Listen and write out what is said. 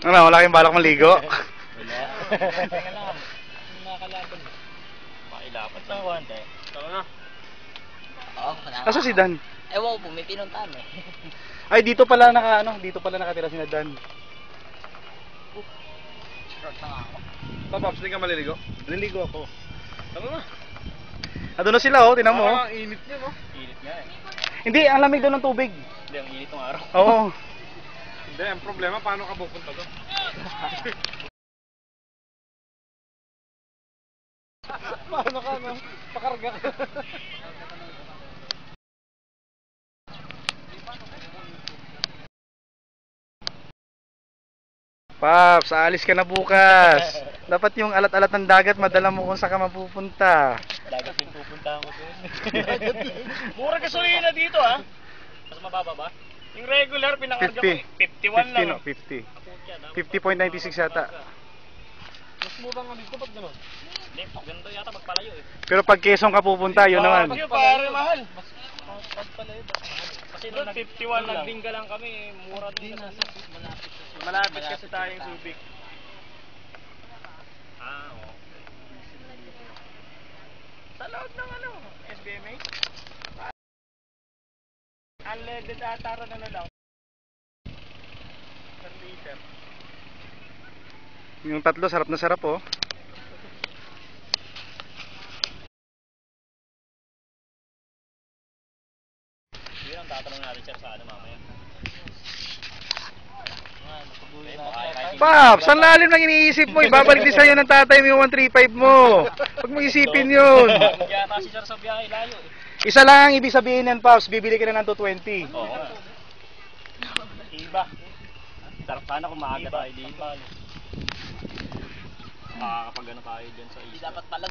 Ano, wala kayong balak maligo? Wala. Teka lang. Nakakalaban. Makilapat lang ko, ante. Tama na. Oo, Asa si Dan? Ewan ko po, may pinuntahan eh. Ay, dito pala nakatira si Dan. Short na nga ako. Papaps, hindi ka maliligo? Maliligo ako. Tama na. Ado na sila, oh, tinan mo. Ang init niya, no? Init nga eh. Hindi, ang lamig daw ng tubig. Hindi, ang init ng araw. Oo. Hindi, ang problema, paano ka pupunta doon? Paano ka, no? Pakarga ka. Paps, aalis ka na bukas. Dapat yung alat-alat ng dagat, madala mo kung saan ka mapupunta. Dagat yung pupuntahan ko doon. Mura gasolina dito, ha? Mas mababa ba? Yung regular, pinakarga ko, 51 lang. No, 50. 50.96 yata. Mas mura nga dito, ba't gano'n? Hindi, pag ganito yata magpalayo eh. Pero pag Quezon ka pupunta, yun naman. Pag pare, mahal. Mas pagpalayo ba? Kasi doon 51 nagdingga lang kami, mura din. Malapit kasi tayong Subic. Ah, oo. Sa loob ng ano, SBMA? Unleaded atara na lang. Per liter. Yung tatlo, sarap na sarap, oh. Yun ang tatanong natin siya sa ano mamaya. Paps, ang lalim ng iniisip mo. Ibabalik din sa'yo ng tatay mo yung 135 mo. Huwag mo isipin yun. Yata si Sir sa biyahe, layo eh. Isa lang ang ibig sabihin yan, Paps. Bibili ka na ng 220. Oo. Iba. Sarap sana kung maaga tayo dito. Makakapag ano tayo dyan sa isla. Dapat pala